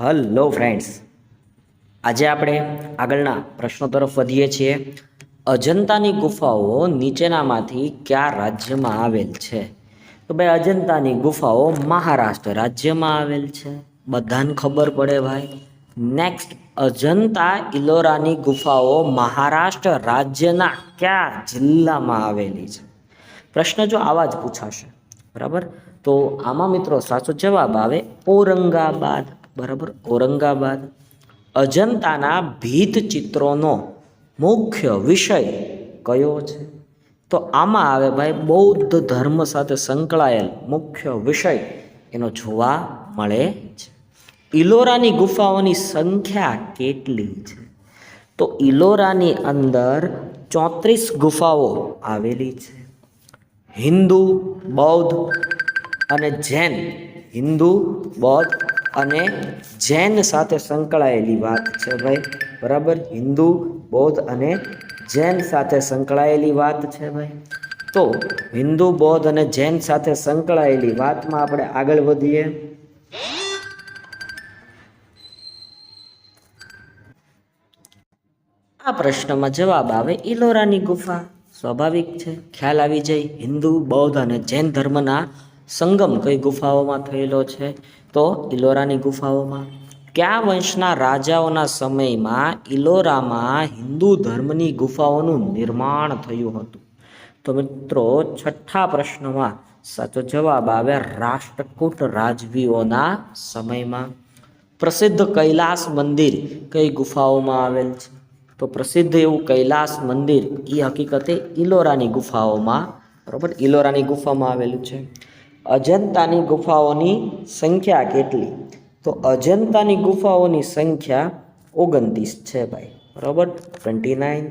Hello friends, આજે આપણે આગળના પ્રશ્નો તરફ વધીએ છીએ. અજંતાની ગુફાઓ નીચેનામાંથી કયા રાજ્યમાં આવેલ છે? તો ભાઈ અજંતાની ગુફાઓ મહારાષ્ટ્ર રાજ્યમાં આવેલ છે, બધાને ખબર પડે ભાઈ. નેક્સ્ટ, અજંતા ઇલોરાની ગુફાઓ મહારાષ્ટ્ર રાજ્યના કયા જિલ્લામાં આવેલી છે? પ્રશ્ન જો આવા જ પૂછાશે, બરાબર, તો આમાં મિત્રો સાચો જવાબ આવે ઔરંગાબાદ. બરાબર, ઔરંગાબાદ. અજંતાના ભીત ચિત્રોનો મુખ્ય વિષય કયો છે? તો આમાં આવે ભાઈ બૌદ્ધ ધર્મ સાથે સંકળાયેલ મુખ્ય વિષય એનો જોવા મળે છે. ઇલોરાની ગુફાઓની સંખ્યા કેટલી છે? તો ઇલોરાની અંદર 34 ગુફાઓ આવેલી છે. હિન્દુ, બૌદ્ધ અને જૈન, હિન્દુ, બૌદ્ધ અને જૈન સાથે સંકળાયેલી વાત છે ભાઈ. બરાબર, હિન્દુ, બૌદ્ધ અને જૈન સાથે સંકળાયેલી વાત છે ભાઈ. તો હિન્દુ, બૌદ્ધ અને જૈન સાથે સંકળાયેલી વાતમાં આપણે આગળ વધીએ. આ પ્રશ્નમાં જવાબ આવે ઇલોરાની ગુફા. સ્વાભાવિક છે, ખ્યાલ આવી જાય. હિન્દુ, બૌદ્ધ અને જૈન ધર્મના સંગમ કઈ ગુફાઓમાં થયેલો છે? તો ઇલોરાની ગુફાઓમાં. કયા વંશના રાજાઓના સમયમાં ઇલોરામાં હિન્દુ ધર્મની ગુફાઓનું નિર્માણ થયું હતું? તો મિત્રો છઠ્ઠા પ્રશ્નમાં સાચો જવાબ આવે રાષ્ટ્રકૂટ રાજવીઓના સમયમાં. પ્રસિદ્ધ કૈલાસ મંદિર કઈ ગુફાઓમાં આવેલ છે? તો પ્રસિદ્ધ એવું કૈલાસ મંદિર એ હકીકતે ઇલોરાની ગુફાઓમાં, બરાબર, ઇલોરાની ગુફામાં આવેલું છે. અજંતાની ગુફાઓની સંખ્યા કેટલી? તો અજંતાની ગુફાઓની સંખ્યા 29 છે ભાઈ. બરાબર, 29.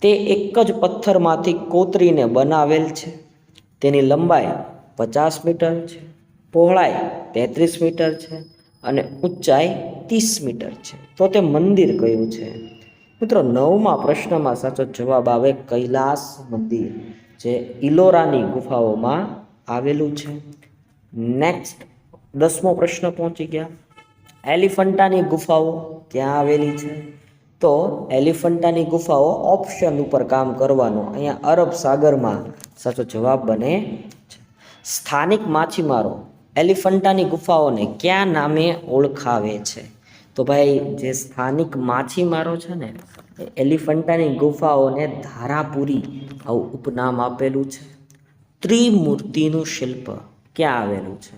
તે એક જ પથ્થરમાંથી કોતરીને બનાવેલ છે. તેની લંબાઈ 50 મીટર છે, પહોળાઈ 33 મીટર છે અને ઊંચાઈ 30 મીટર છે. તો તે મંદિર કયું છે? મિત્રો 9મા પ્રશ્નમાં સાચો જવાબ આવે કૈલાસ મંદિર, જે ઇલોરાની ગુફાઓમાં આવેલું છે. નેક્સ્ટ 10મો પ્રશ્ન પહોંચી ગયા. એલિફન્ટાની ગુફાઓ ક્યાં આવેલી છે? તો એલિફન્ટાની ગુફાઓ ઓપ્શન ઉપર કામ કરવાનું, અહીંયા અરબ સાગરમાં સાચો જવાબ બને છે. સ્થાનિક માછીમારો એલિફન્ટાની ગુફાઓને કયા નામે ઓળખાવે છે? તો ભાઈ જે સ્થાનિક માછીમારો છે ને, એલિફન્ટાની ગુફાઓને ધારાપુરી આવું ઉપનામ આપેલું છે. ત્રિમૂર્તિનું શિલ્પ ક્યાં આવેલું છે?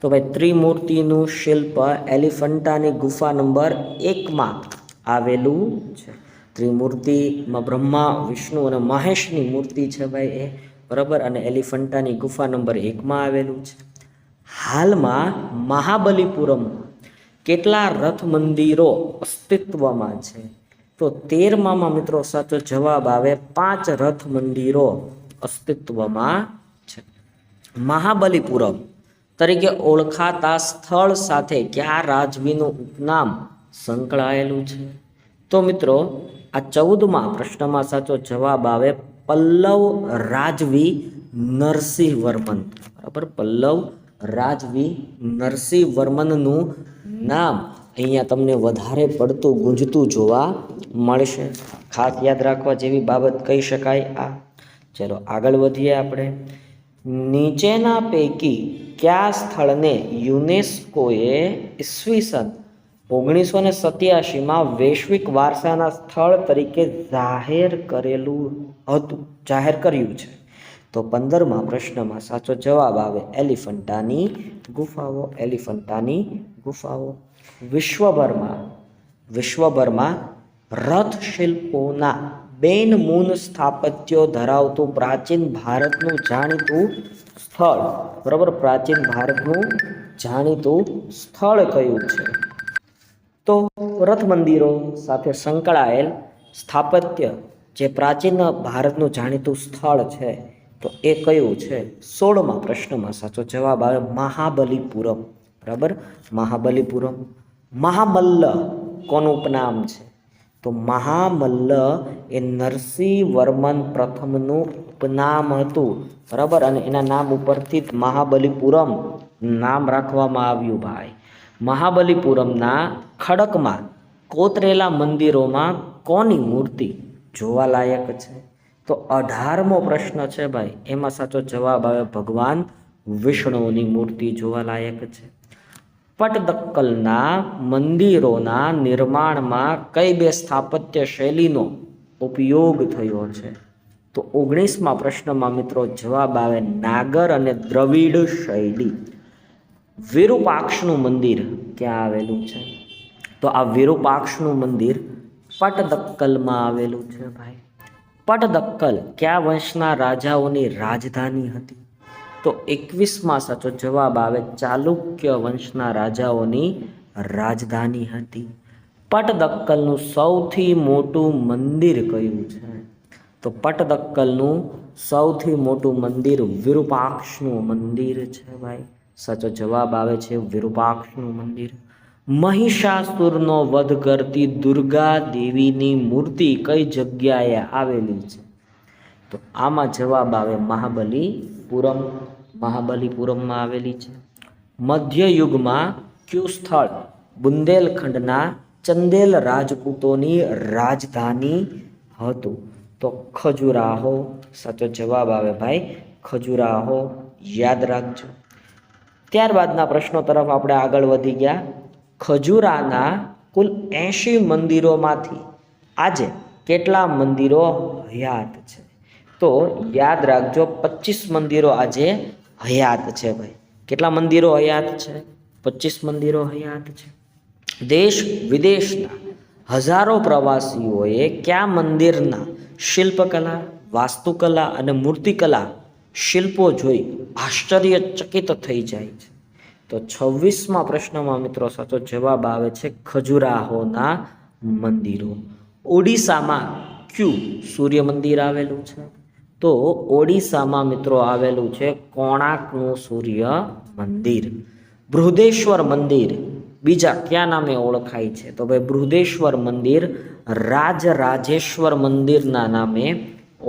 તો ભાઈ ત્રિમૂર્તિનું શિલ્પ એલિફન્ટાની ગુફા નંબર 1માં આવેલું છે. ત્રિમૂર્તિમાં બ્રહ્મા, વિષ્ણુ અને મહેશની મૂર્તિ છે ભાઈ એ, બરાબર, અને એલિફન્ટાની ગુફા નંબર 1માં આવેલું છે. હાલમાં મહાબલીપુરમ કેટલા રથ મંદિરો અસ્તિત્વમાં છે? તો 13માં મિત્રો સાચો જવાબ આવે 5 રથ મંદિરો અસ્તિત્વમાં છે. મહાબલીપુરમ તરીકે ઓળખાતા સ્થળ સાથે કયા રાજવીનું ઉપનામ સંકળાયેલું છે? તો મિત્રો આ 14મા પ્રશ્નમાં સાચો જવાબ આવે પલ્લવ રાજવી નરસિંહવર્મન. બરાબર, પલ્લવ રાજવી નરસિંહવર્મનનું નામ અહીંયા તમને વધારે પડતું ગુંજતું જોવા મળશે. ખાસ યાદ રાખવા જેવી બાબત કહી શકાય આ. ચલો આગળ વધીએ આપણે. નીચેના પૈકી કયા સ્થળને યુનેસ્કોએ ઈસવીસન 1987માં વૈશ્વિક વારસાના સ્થળ તરીકે જાહેર કર્યું છે? તો 15મા પ્રશ્નમાં સાચો જવાબ આવે એલિફન્ટાની ગુફાઓ. એલિફન્ટાની ગુફાઓ. વિશ્વભરમાં રથ શિલ્પોના બેનમૂન સ્થાપત્યો ધરાવતું પ્રાચીન ભારતનું જાણીતું સ્થળ, બરાબર, પ્રાચીન ભારતનું જાણીતું સ્થળ કયું છે? તો રથ મંદિરો સાથે સંકળાયેલ સ્થાપત્ય જે પ્રાચીન ભારતનું જાણીતું સ્થળ છે, તો એ કયું છે? 16મા પ્રશ્નમાં સાચો જવાબ આવે મહાબલીપુરમ. બરાબર, મહાબલીપુરમ. મહામલ્લ કોનું ઉપનામ છે? તો મહામલ્લ એ નરસિંહવર્મન પ્રથમનું ઉપનામ હતું, બરાબર, અને એના નામ ઉપરથી મહાબલીપુરમ નામ રાખવામાં આવ્યું ભાઈ. મહાબલીપુરમના ખડકમાં કોતરેલા મંદિરોમાં કોની મૂર્તિ જોવાલાયક છે? તો 18મો પ્રશ્ન છે ભાઈ, એમાં સાચો જવાબ આવે ભગવાન વિષ્ણુની મૂર્તિ જોવાલાયક છે. પટદક્કલના મંદિરોના નિર્માણમાં કઈ બે સ્થાપત્ય શૈલીનો ઉપયોગ થયો છે? તો 19મા પ્રશ્નમાં મિત્રો જવાબ આવે નાગર અને દ્રવિડ શૈલી. વિરૂપાક્ષનું મંદિર ક્યાં આવેલું છે? તો આ વિરૂપાક્ષનું મંદિર પટદક્કલમાં આવેલું છે ભાઈ. પટદક્કલ કયા વંશના રાજાઓની રાજધાની હતી? તો 21માં સાચો જવાબ આવે ચાલુક્ય વંશના રાજાઓની રાજધાની હતી. પટદક્કલનું સૌથી મોટું મંદિર કયું છે? તો પટદક્કલનું સૌથી મોટું મંદિર વિરૂપાક્ષનું મંદિર છે ભાઈ. સાચો જવાબ આવે છે વિરૂપાક્ષનું મંદિર. મહિષાસુરનો વધ કરતી દુર્ગા દેવીની મૂર્તિ કઈ જગ્યાએ આવેલી છે? તો આમાં જવાબ આવે મહાબલીપુરમ. મહાબલીપુરમમાં આવેલી છે. મધ્યયુગમાં કયું સ્થળ બુંદેલખંડના ચંદેલ રાજપૂતોની રાજધાની હતું? તો ખજુરાહો. સાચો જવાબ આવે ભાઈ ખજુરાહો, યાદ રાખજો. ત્યારબાદના પ્રશ્નો તરફ આપણે આગળ વધી ગયા. ખજુરાના કુલ 80 મંદિરોમાંથી આજે કેટલા મંદિરો હયાત છે? તો યાદ રાખજો 25 મંદિરો આજે હયાત છે ભાઈ. કેટલા મંદિરો હયાત છે? 25 મંદિરો હયાત છે. દેશ વિદેશના હજારો પ્રવાસીઓએ કયા મંદિરના શિલ્પકલા, વાસ્તુકલા અને મૂર્તિકલા શિલ્પો જોઈ આશ્ચર્યચકિત થઈ જાય છે? તો 26મા પ્રશ્નમાં મિત્રો સાચો જવાબ આવે છે ખજુરાહોના મંદિરો. ઓડિશામાં કયું સૂર્ય મંદિર આવેલું છે? તો ઓડિશામાં મિત્રો આવેલું છે કોણાર્કનું સૂર્ય મંદિર. બૃહદેશ્વર મંદિર બીજા કયા નામે ઓળખાય છે? તો ભાઈ બૃહદેશ્વર મંદિર રાજરાજેશ્વર મંદિરના નામે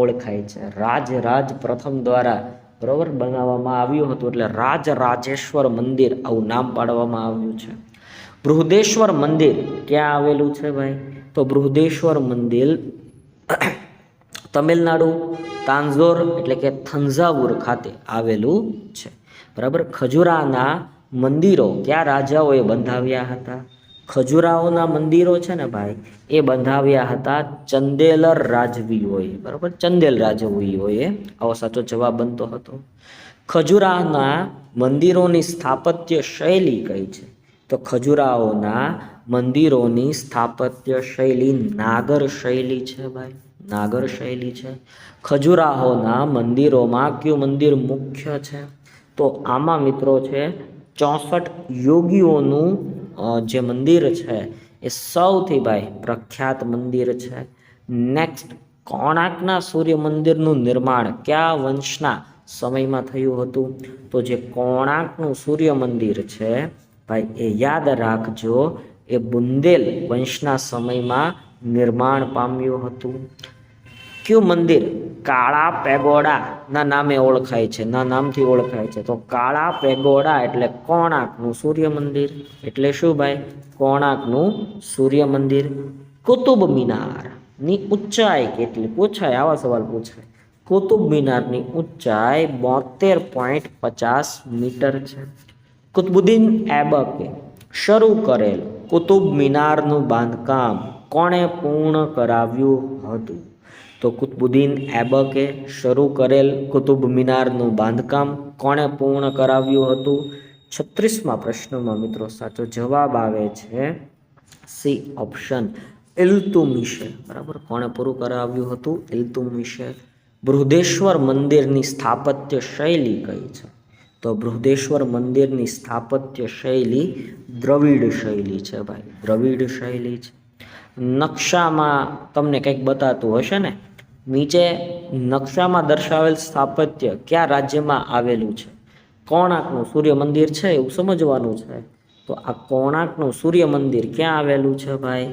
ઓળખાય છે. રાજરાજ પ્રથમ દ્વારા બરોબર બનાવવામાં આવ્યું હતું, એટલે રાજરાજેશ્વર મંદિર આવું નામ પાડવામાં આવ્યું છે. બૃહદેશ્વર મંદિર ક્યાં આવેલું છે ભાઈ? તો બૃહદેશ્વર મંદિર તમિલનાડુ તાંજોર એટલે કે થંજાવુર ખાતે આવેલું છે. બરાબર. ખજુરાના મંદિરો કયા રાજાઓએ બંધાવ્યા હતા? ખજુરાહોના મંદિરો છે ને ભાઈ એ બંધાવ્યા હતા ચંદેલર રાજવીઓએ. બરાબર, ચંદેલ રાજવીઓએ. આવો સાચો જવાબ બનતો હતો. ખજુરાહના મંદિરોની સ્થાપત્ય શૈલી કઈ છે? તો ખજુરાહોના મંદિરોની સ્થાપત્ય શૈલી નાગર શૈલી છે ભાઈ, નાગર શૈલી છે. ખજુરાહોના મંદિરોમાં કયું મંદિર મુખ્ય છે? તો આમાં મિત્રો છે 64 યોગીઓનું જે મંદિર છે એ સૌથી ભાઈ પ્રખ્યાત મંદિર છે. નેક્સ્ટ, કોણાર્કના સૂર્ય મંદિરનું નિર્માણ કયા વંશના સમયમાં થયું હતું? તો જે કોણાર્કનું સૂર્ય મંદિર છે ભાઈ એ યાદ રાખજો એ બુંદેલ વંશના સમયમાં નિર્માણ પામ્યું હતું. કયું મંદિર કાળા પેગોડાના નામે ઓળખાય છે, ના નામથી ઓળખાય છે? તો કાળા પેગોડા એટલે કોણાર્કનું સૂર્ય મંદિર. એટલે શું ભાઈ? કોણાર્કનું સૂર્ય મંદિર. કુતુબ મિનારની ઊંચાઈ કેટલી? પૂછાય, આવા સવાલ પૂછાય. કુતુબ મિનારની ઊંચાઈ 72.50 મીટર છે. કુતબુદ્દીન એબકે શરૂ કરેલ કુતુબ મિનારનું બાંધકામ કોણે પૂર્ણ કરાવ્યું હતું? તો કુતબુદ્દીન એબકે શરૂ કરેલ કુતુબ મિનારનું બાંધકામ કોણે પૂર્ણ કરાવ્યું હતું? 36મા પ્રશ્નમાં મિત્રો સાચો જવાબ આવે છે સી ઓપ્શન ઇલ્તુમિશે. બરાબર, કોણે પૂરું કરાવ્યું હતું? ઇલ્તુમિશે. બૃહદેશ્વર મંદિરની સ્થાપત્ય શૈલી કઈ છે? તો બૃહદેશ્વર મંદિરની સ્થાપત્ય શૈલી દ્રવિડ શૈલી છે ભાઈ, દ્રવિડ શૈલી છે. નકશામાં તમને કંઈક બતાતું હશે ને, નીચે નકશામાં દર્શાવેલ સ્થાપત્ય કયા રાજ્યમાં આવેલું છે? કોણાર્કનું સૂર્ય મંદિર છે એવું સમજવાનું છે. તો આ કોણાર્કનું સૂર્ય મંદિર ક્યાં આવેલું છે ભાઈ?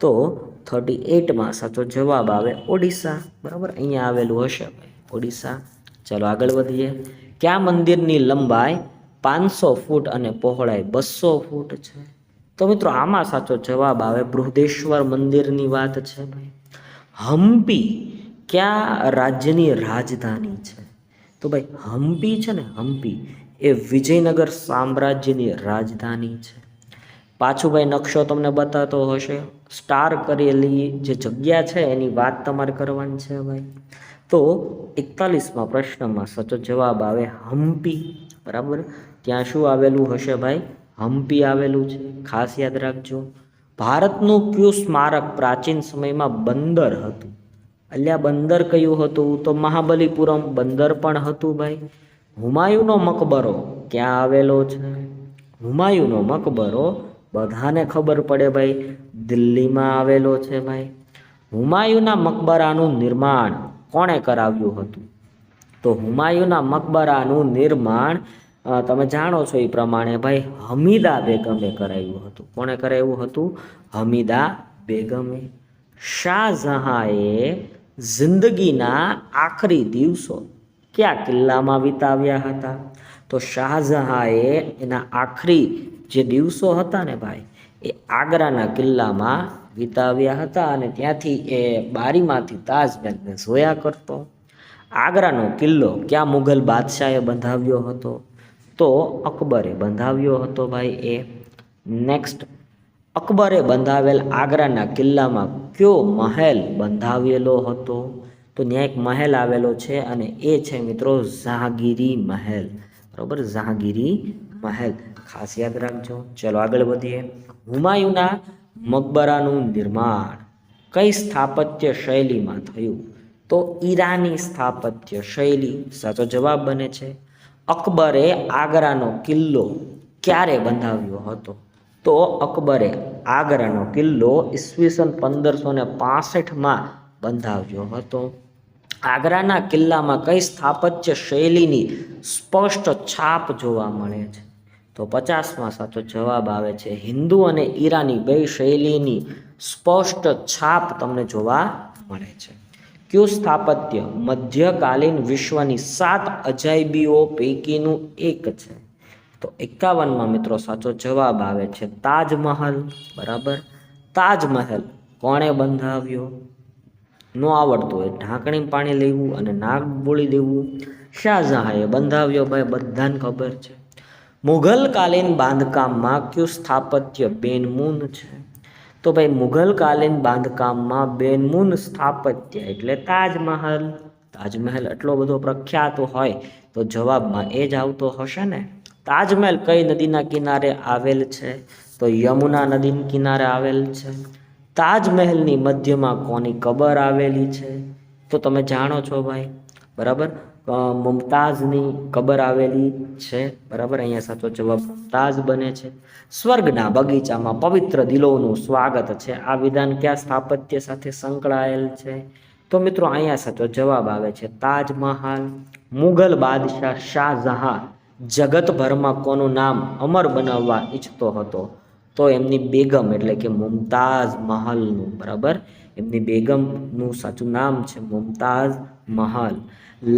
તો 38માં સાચો જવાબ આવે ઓડિશા. બરાબર, અહીંયા આવેલું હશે ભાઈ ઓડિશા. ચાલો આગળ વધીએ. કયા મંદિરની લંબાઈ 500 ફૂટ અને પહોળાઈ 200 ફૂટ છે. તો મિત્રો આમાં સાચો જવાબ આવે બૃહદેશ્વર મંદિરની વાત છે ભાઈ. હમ્પી કયા રાજ્યની રાજધાની છે? તો ભાઈ હમ્પી છે ને, હમ્પી એ વિજયનગર સામ્રાજ્યની રાજધાની છે. પાછું ભાઈ નકશો તમને બતાતો હશે, સ્ટાર કરેલી જે જગ્યા છે એની વાત તમારે કરવાની છે ભાઈ. તો 41મા પ્રશ્નમાં સાચો જવાબ આવે હમ્પી. બરાબર, ત્યાં શું આવેલું હશે ભાઈ? હમ્પી આવેલું છે, ખાસ યાદ રાખજો. ભારતનું કયું સ્મારક પ્રાચીન સમયમાં બંદર હતું? અલ્યા બંદર કયું હતું? તો મહાબલીપુરમ બંદર પણ હતું ભાઈ. હુમાયુનો મકબરો ક્યાં આવેલો છે? હુમાયુનો મકબરો બધાને ખબર પડે ભાઈ, દિલ્હીમાં આવેલો છે ભાઈ. હુમાયુના મકબરાનું નિર્માણ કોણે કરાવ્યું હતું? તો હુમાયુના મકબરાનું નિર્માણ તમે જાણો છો એ પ્રમાણે ભાઈ હમીદા બેગમે કરાવ્યું હતું. કોણે કરાવ્યું હતું? હમીદા બેગમે. શાહજહાંએ જિંદગીના આખરી દિવસો કયા કિલ્લામાં વિતાવ્યા હતા? તો શાહજહાંએ એના આખરી જે દિવસો હતા ને ભાઈ એ આગ્રાના કિલ્લામાં વિતાવ્યા હતા અને ત્યાંથી એ બારીમાંથી તાજમહેલને જોયા કરતો. આગ્રાનો કિલ્લો કયા મુઘલ બાદશાહે બંધાવ્યો હતો? તો અકબરે બંધાવ્યો હતો ભાઈ એ. નેક્સ્ટ, અકબરે બંધાવેલ આગ્રાના કિલ્લામાં કયો મહેલ બંધાવેલો હતો? તો ત્યાં એક મહેલ આવેલો છે અને એ છે મિત્રો જહાંગીરી મહેલ. બરાબર, જહાંગીરી મહેલ ખાસ યાદ રાખજો. ચલો આગળ વધીએ. હુમાયુના મકબરાનું નિર્માણ કઈ સ્થાપત્ય શૈલીમાં થયું? તો ઈરાની સ્થાપત્ય શૈલી સાચો જવાબ બને છે. અકબરે આગ્રાનો કિલ્લો ક્યારે બંધાવ્યો હતો? તો અકબરે આગ્રાનો કિલ્લો ઈસવીસન 1565માં બંધાવ્યો હતો. આગ્રાના કિલ્લામાં કઈ સ્થાપત્ય શૈલીની સ્પષ્ટ છાપ જોવા મળે છે? તો 50માં સાચો જવાબ આવે છે હિન્દુ અને ઈરાની બે શૈલીની સ્પષ્ટ છાપ તમને જોવા મળે છે. કયું સ્થાપત્ય મધ્યકાલીન વિશ્વની 7 અજાયબીઓ પૈકીનું એક છે? તો 51માં મિત્રો સાચો જવાબ આવે છે તાજમહલ. બરાબર, તાજમહલ કોણે બંધાવ્યો? નો આવડતું હોય ઢાંકણી પાણી લેવું અને નાક બોળી દેવું. શાહજહાંએ બંધાવ્યો ભાઈ, બધાને ખબર છે. મુઘલકાલીન બાંધકામમાં કયું સ્થાપત્ય બેનમૂન છે? તો ભાઈ મુઘલકાલીન બાંધકામમાં બેનમૂન સ્થાપત્ય એટલે તાજમહલ. તાજમહેલ એટલો બધો પ્રખ્યાત હોય તો જવાબમાં એ જ આવતો હશે ને. તાજમહેલ કઈ નદીના કિનારે આવેલ છે? તો યમુના નદીના કિનારે આવેલ છે. તાજમહેલની મધ્યમાં કોની કબર આવેલી છે? તો તમે જાણો છો ભાઈ, બરાબર, મુમતાઝની કબર આવેલી છે. બરાબર, અહીંયા સાચો જવાબ મુમતાઝ બને છે. સ્વર્ગના બગીચામાં પવિત્ર દિલોનું સ્વાગત છે, આ વિધાન કયા સ્થાપત્ય સાથે સંકળાયેલ છે? તો મિત્રો અહીંયા સાચો જવાબ આવે છે તાજમહલ. મુઘલ બાદશાહ શાહજહાં જગતભરમાં કોનું નામ અમર બનાવવા ઈચ્છતો હતો? તો એમની બેગમ એટલે કે મુમતાઝ મહલનું. બરાબર, એમની બેગમનું સાચું નામ છે મુમતાઝ મહલ.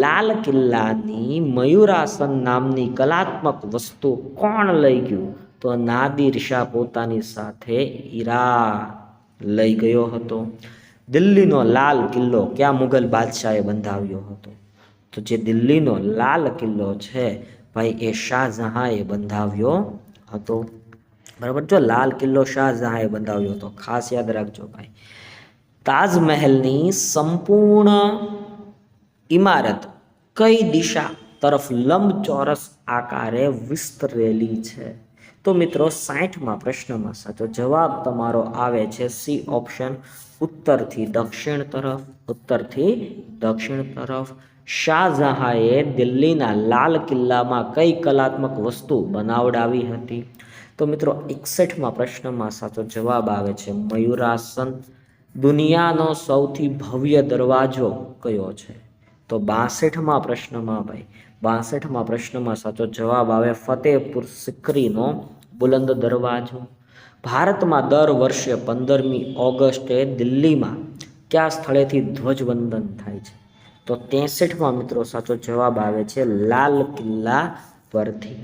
લાલ કિલ્લાની મયુરાસન નામની કલાત્મક વસ્તુ કોણ લઈ ગયું? તો નાદિર શાહ પોતાની સાથે હીરા લઈ ગયો હતો. દિલ્હીનો લાલ કિલ્લો કયા મુઘલ બાદશાહે બંધાવ્યો હતો? તો જે દિલ્હીનો લાલ કિલ્લો છે ભાઈ એ શાહજહાંએ બંધાવ્યો હતો. બરાબર, જો લાલ કિલ્લો શાહજહાંએ બંધાવ્યો હતો, ખાસ યાદ રાખજો ભાઈ. તાજમહેલની સંપૂર્ણ ઇમારત કઈ દિશા તરફ લંબચોરસ આકારે વિસ્તરેલી છે? તો મિત્રો 60માં પ્રશ્નમાં સાચો જવાબ તમારો આવે છે સી ઓપ્શન, ઉત્તરથી દક્ષિણ તરફ. ઉત્તરથી દક્ષિણ તરફ. શાહજહાંએ દિલ્હીના લાલ કિલ્લામાં કઈ કલાત્મક વસ્તુ બનાવડાવી હતી? તો મિત્રો 61માં પ્રશ્નમાં સાચો જવાબ આવે છે મયુરાસન. દુનિયાનો સૌથી ભવ્ય દરવાજો કયો છે? તો 62માં પ્રશ્નમાં ભાઈ 62માં પ્રશ્નમાં સાચો જવાબ આવે ફતેહપુર સિકરીનો બુલંદ દરવાજો. ભારતમાં દર વર્ષે 15મી ઓગસ્ટે દિલ્હીમાં કયા સ્થળેથી ધ્વજવંદન થાય છે? તો 63માં મિત્રો સાચો જવાબ આવે છે લાલ કિલ્લા પરથી.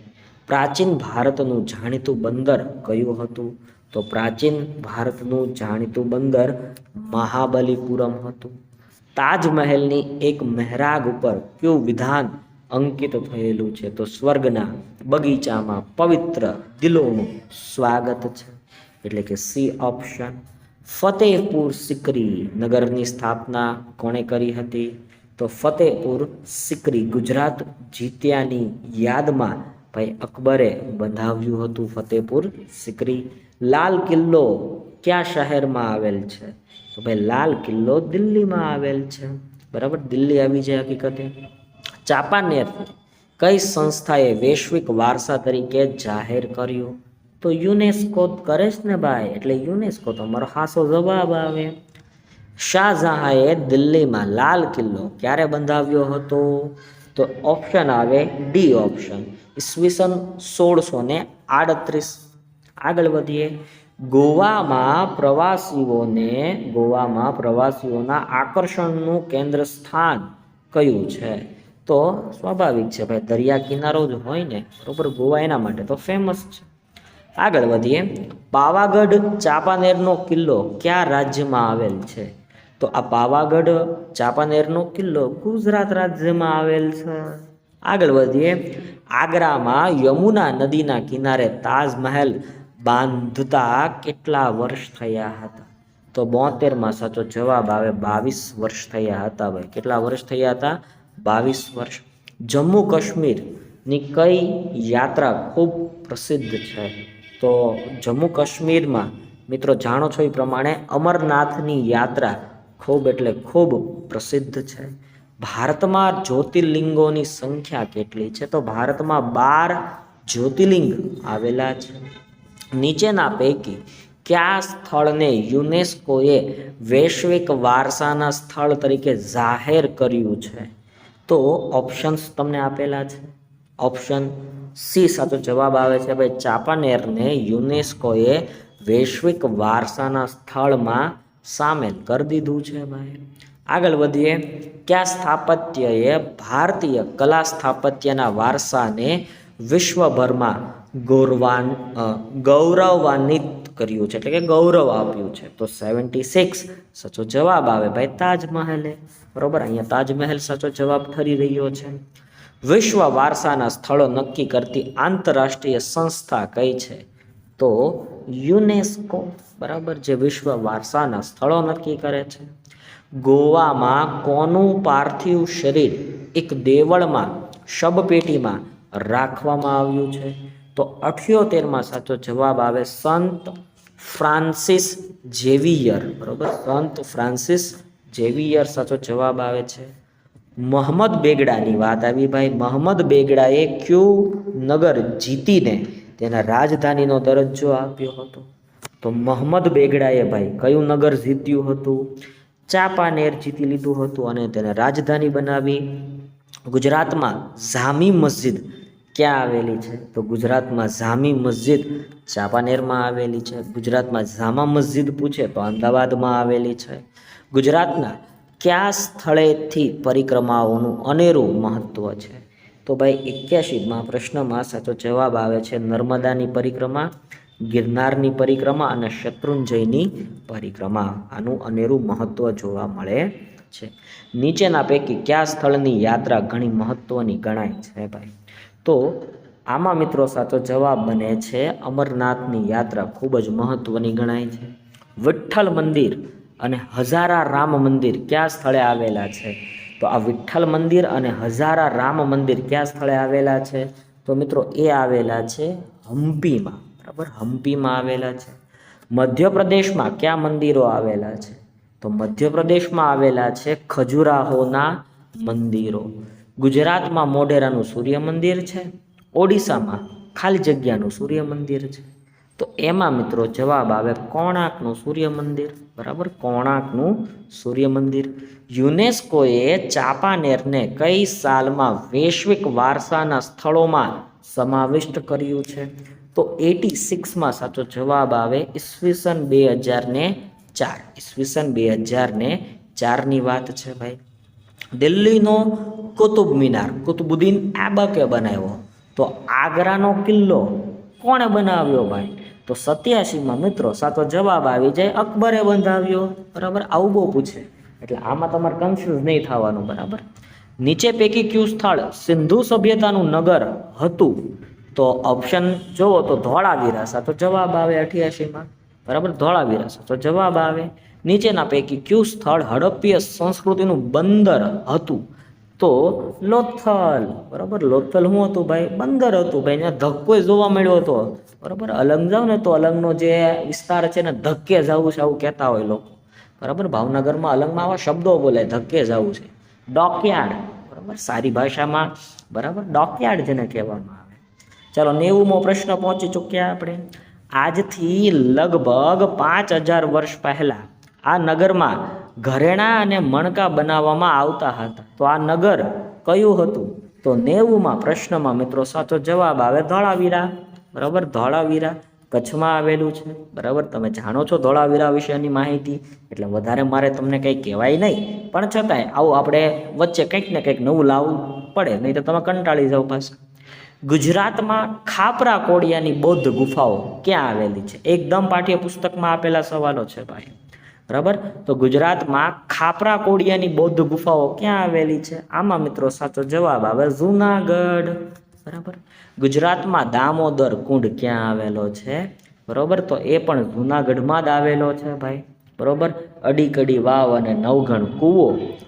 પ્રાચીન ભારતનું જાણીતું બંદર કયું હતું? તો પ્રાચીન ભારતનું જાણીતું બંદર મહાબલીપુરમ હતું. તાજમહેલની એક મહેરાગ ઉપર કયું વિધાન અંકિત થયેલું છે? તો સ્વર્ગના બગીચામાં પવિત્ર દિલોનું સ્વાગત છે, એટલે કે સી ઓપ્શન. ફતેહપુર સિકરી નગરની સ્થાપના કોણે કરી હતી? તો ફતેહપુર સિકરી ગુજરાત જીત્યાની યાદમાં ભાઈ અકબરે બંધાવ્યું હતું ફતેહપુર સિકરી. લાલ કિલ્લો કયા શહેરમાં આવેલ છે? તો ભાઈ લાલ કિલ્લો દિલ્હીમાં આવેલ છે, બરાબર, દિલ્હી આવી જાય હકીકતે. ચાંપાનેર કઈ સંસ્થાએ વૈશ્વિક વારસા તરીકે જાહેર કર્યું? તો યુનેસ્કો કરે છે ને ભાઈ, એટલે યુનેસ્કો તમારો ખાસો જવાબ આવે. શાહજહાંએ દિલ્હીમાં લાલ કિલ્લો ક્યારે બંધાવ્યો હતો? તો ઓપ્શન આવે ડી ઓપ્શન, ઈસવીસન 1638. આગળ વધીએ. ગોવામાં પ્રવાસીઓના આકર્ષણનું કેન્દ્ર સ્થાન કયું છે? તો સ્વાભાવિક છે ભાઈ, દરિયા કિનારો જ હોય ને, બરોબર, ગોવા એના માટે તો ફેમસ છે. આગળ વધીએ. પાવાગઢ ચાંપાનેરનો કિલ્લો કયા રાજ્યમાં આવેલ છે? તો આ પાવાગઢ ચાંપાનેરનો કિલ્લો ગુજરાત રાજ્યમાં આવેલ છે. આગળ વધીએ. આગ્રામાં યમુના નદીના કિનારે તાજમહેલ બાંધતા કેટલા વર્ષ થયા હતા? તો 72માં સાચો જવાબ આવે 22 વર્ષ થયા હતા ભાઈ. કેટલા વર્ષ થયા હતા? 22 વર્ષ. જમ્મુ કાશ્મીરની કઈ યાત્રા ખૂબ પ્રસિદ્ધ છે? તો જમ્મુ કાશ્મીરમાં મિત્રો જાણો છો એ પ્રમાણે અમરનાથની યાત્રા ખૂબ એટલે ખૂબ પ્રસિદ્ધ છે. ભારતમાં જ્યોતિર્લિંગોની સંખ્યા કેટલી છે? તો ભારતમાં 12 જ્યોતિર્લિંગ આવેલા છે. નીચેના પૈકી કયા સ્થળને યુનેસ્કોએ વૈશ્વિક વારસાના સ્થળ તરીકે જાહેર કર્યું છે? તો ઓપ્શન્સ તમને આપેલા છે. ઓપ્શન સી સાચો જવાબ આવે છે ભાઈ, ચાંપાનેરને યુનેસ્કોએ વૈશ્વિક વારસાના સ્થળમાં સામેલ કરી દીધું છે ભાઈ. આગળ વધીએ. કયા સ્થાપત્યએ ભારતીય કલા સ્થાપત્યના વારસાને વિશ્વભરમાં ગૌરવાન્વિત કર્યું છે, એટલે કે ગૌરવ આપ્યું છે? તો 76 સાચો જવાબ આવે ભાઈ તાજમહેલે, બરોબર. અહીંયા તાજમહેલ સાચો જવાબ ઠરી રહ્યો છે. વિશ્વ વારસાના સ્થળો નક્કી કરતી આંતરરાષ્ટ્રીય સંસ્થા કઈ છે? તો યુનેસ્કો, બરાબર, જે વિશ્વ વારસાના સ્થળો નક્કી કરે છે. ગોવામાં કોનું પાર્થિવ શરીર એક દેવળમાં શબપેટીમાં રાખવામાં આવ્યું છે? તો 78માં સાચો જવાબ આવે સંત ફ્રાન્સિસ ઝેવિયર, બરોબર, સંત ફ્રાન્સિસ ઝેવિયર સાચો જવાબ આવે છે. મોહમ્મદ બેગડાની વાત આવી ભાઈ. મોહમ્મદ બેગડાએ કયું નગર જીતીને તેના રાજધાનીનો દરજ્જો આપ્યો હતો? તો મોહમ્મદ બેગડાએ ભાઈ કયું નગર જીત્યું હતું? ચાંપાનેર જીતી લીધું હતું અને તેને રાજધાની બનાવી. ગુજરાતમાં જામી મસ્જિદ ક્યાં આવેલી છે? તો ગુજરાતમાં જામી મસ્જિદ ચાંપાનેરમાં આવેલી છે. ગુજરાતમાં જામા મસ્જિદ પૂછે તો અમદાવાદમાં આવેલી છે. ગુજરાતના કયા સ્થળેથી પરિક્રમાઓનું અનેરું મહત્વ છે? તો ભાઈ 81માં પ્રશ્નમાં સાચો જવાબ આવે છે નર્મદાની પરિક્રમા, ગિરનારની પરિક્રમા અને શત્રુંજયની પરિક્રમા. આનું અનેરું મહત્વ જોવા મળે છે. નીચેના પૈકી કયા સ્થળની યાત્રા ઘણી મહત્વની ગણાય છે ભાઈ? તો આમાં મિત્રો સાચો જવાબ બને છે અમરનાથની યાત્રા ખૂબ જ મહત્વની ગણાય છે. વિઠ્ઠલ મંદિર અને હજારા રામ મંદિર કયા સ્થળે આવેલા છે? તો આ વિઠ્ઠલ મંદિર અને હજારા રામ મંદિર કયા સ્થળે આવેલા છે? તો મિત્રો એ આવેલા છે હમ્પીમાં, બરાબર, હમ્પીમાં આવેલા છે. મધ્યપ્રદેશમાં કયા મંદિરો આવેલા છે? તો મધ્યપ્રદેશમાં આવેલા છે ખજુરાહોના મંદિરો. ગુજરાતમાં મોઢેરાનું સૂર્ય મંદિર છે. ઓડિશામાં ખાલી જગ્યાનું સૂર્ય મંદિર છે. તો એમાં મિત્રો જવાબ આવે કોણાર્કનું સૂર્ય મંદિર, બરાબર, કોણાર્કનું સૂર્ય મંદિર. યુનેસ્કોએ ચાંપાનેરને કઈ સાલમાં વૈશ્વિક વારસાના સ્થળોમાં સમાવિષ્ટ કર્યું છે? તો 86માં સાચો જવાબ આવે ઈસવીસન 2004. ઈસવીસન 2004ની વાત છે ભાઈ. દિલ્હીનો કુતુબ મિનાર કુતુબુદ્દીન એબકે બનાવ્યો તો આગ્રાનો કિલ્લો કોણે બનાવ્યો ભાઈ? તો 87માં મિત્રો સાચો જવાબ આવી જાય અકબરે બંધાવ્યો. બરાબર, આવું બહુ પૂછે એટલે આમાં તમારે કન્ફ્યુઝ નહીં થવાનું. બરાબર, નીચે પૈકી કયું સ્થળ સિંધુ સભ્યતાનું નગર હતું? તો ઓપ્શન જોવો તો ધોળાવીરા સાચો જવાબ આવે 88માં. બરાબર, ધોળાવીરા સાચો જવાબ આવે. નીચેના પૈકી કયું સ્થળ હડપ્પીય સંસ્કૃતિનું બંદર હતું? તો લોથલ. બરાબર, લોથલ શું હતું ભાઈ? બંદર હતું ભાઈ. ત્યાં ધક્કો જોવા મળ્યો હતો. બરાબર, અલંગ જાવ ને તો અલંગનો જે વિસ્તાર છે ને ધક્કે જવું છે આવું કહેતા હોય લોકો. બરાબર, ભાવનગરમાં અલંગમાં આવા શબ્દો બોલે, ધક્કે જવું છે. ડોકયાર્ડ. બરાબર, સારી ભાષામાં બરાબર ડોકયાર્ડ જેને કહેવામાં આવે. ચાલો 90મો પ્રશ્ન પહોંચી ચૂક્યા આપણે. આજથી લગભગ 5000 વર્ષ પહેલા આ નગરમાં ઘરેણાં અને મણકા બનાવવામાં આવતા હતા. તો આ નગર કયું હતું? તો 90માં પ્રશ્નમાં મિત્રો સાચો જવાબ આવે ધોળાવીરા. બરાબર, ધોળાવીરા કચ્છમાં આવેલું છે. બરાબર, તમે જાણો છો ધોળાવીરા વિશેની માહિતી એટલે વધારે મારે તમને કંઈ કહેવાય નહીં, પણ છતાંય આવું આપણે વચ્ચે કંઈક ને કંઈક નવું લાવવું પડે, નહીં તો તમે કંટાળી જાઓ પાછા. ગુજરાતમાં ખાપરા કોડિયાની બૌદ્ધ ગુફાઓ ક્યાં આવેલી છે? એકદમ પાઠ્યપુસ્તકમાં આપેલા સવાલો છે ભાઈ. બરાબર, તો ગુજરાતમાં ખાપરા કોડિયાની બૌદ્ધ ગુફાઓ ક્યાં આવેલી છે? આમાં મિત્રો સાચો જવાબ આવે જુનાગઢ. બરાબર, ગુજરાતમાં દામોદર કુંડ ક્યાં આવેલો છે? બરાબર, તો એ પણ જુનાગઢમાં જ આવેલો છે ભાઈ. બરાબર, અડીકડી વાવ અને નવઘણ કૂવો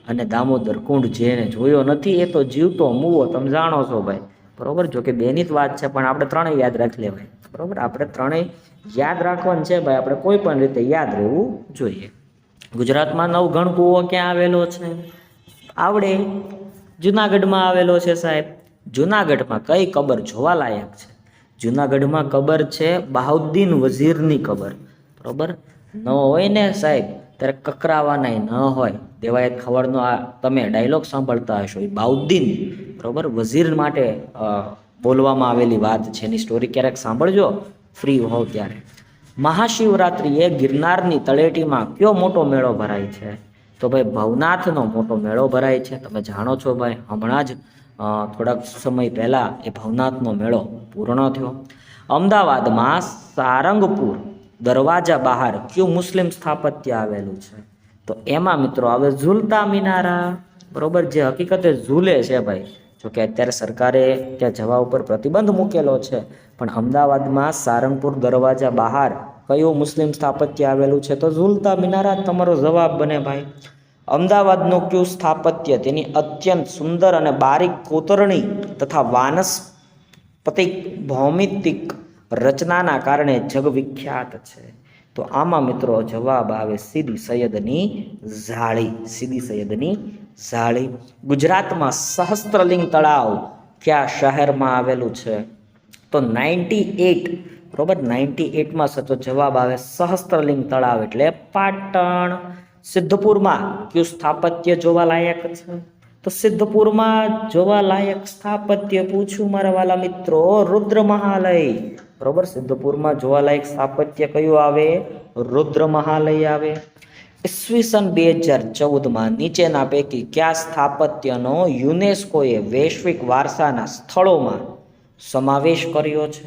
અને દામોદર કુંડ જેને જોયો નથી એ તો જીવતો મૂવો, તમે જાણો છો ભાઈ. બરાબર, જો કે બેની જ વાત છે પણ આપણે ત્રણેય યાદ રાખી લેવાય. બરાબર, આપણે ત્રણેય યાદ રાખવાનું છે ભાઈ, આપણે કોઈ પણ રીતે યાદ રહેવું જોઈએ. ગુજરાતમાં નવઘણ કૂવો ક્યાં આવેલો છે? આવડે, જુનાગઢમાં આવેલો છે સાહેબ. જુનાગઢમાં કઈ કબર જોવાલાયક છે? જુનાગઢમાં કબર છે બહાઉદ્દીન વઝીરની કબર. બરાબર, ન હોય ને સાહેબ ત્યારે કકરાવાના ન હોય. દેવાયત ખવડનો આ તમે ડાયલોગ સાંભળતા હશો, એ બહાઉદ્દીન બરાબર વઝીર માટે બોલવામાં આવેલી વાત છે. એની સ્ટોરી ક્યારેક સાંભળજો ફ્રી હોવ ત્યારે. મહાશિવરાત્રિએ ગિરનારની તળેટીમાં કયો મોટો મેળો ભરાય છે? તો ભાઈ ભવનાથનો મોટો મેળો ભરાય છે. તમે જાણો છો ભાઈ, હમણાં જ થોડાક સમય પહેલાં એ ભવનાથનો મેળો પૂર્ણ થયો. અમદાવાદમાં સારંગપુર દરવાજા બહાર કયું મુસ્લિમ સ્થાપત્ય આવેલું છે? તો એમાં મિત્રો આવે ઝૂલતા મિનારા. બરાબર, જે હકીકતે ઝૂલે છે ભાઈ. જોકે અત્યારે સરકારે ત્યાં જવા ઉપર પ્રતિબંધ મૂકેલો છે, પણ અમદાવાદમાં સારંગપુર દરવાજા બહાર કયું મુસ્લિમ સ્થાપત્ય આવેલું છે? તો ઝૂલતા મિનારા તમારો જવાબ બને ભાઈ. અમદાવાદનું કયું સ્થાપત્ય તેની અત્યંત સુંદર અને બારીક કોતરણી તથા વાનસ્પતિક ભૌમિતિક રચનાના કારણે જગવિખ્યાત છે? તો આમાં મિત્રો જવાબ આવે સીદી સૈયદની જાળી. સીદી સૈયદની જાળી. ગુજરાતમાં સહસ્ત્રલિંગ તળાવ કયા શહેરમાં આવેલું છે? તો 98. બરાબર, 98માં સાચો જવાબ આવે સહસ્ત્રલિંગ તળાવ એટલે પાટણ. સિદ્ધપુરમાં કયું સ્થાપત્ય જોવાલાયક છે? તો સિદ્ધપુરમાં જોવાલાયક સ્થાપત્ય પૂછું મારા વાલા મિત્રો, રુદ્ર મહાલય. બરાબર, સિદ્ધપુરમાં જોવાલાયક સ્થાપત્ય કયું આવે? રુદ્ર મહાલય આવે. ઈસવીસન 2014માં નીચેના પૈકી કયા સ્થાપત્યનો યુનેસ્કોએ વૈશ્વિક વારસાના સ્થળોમાં સમાવેશ કર્યો છે?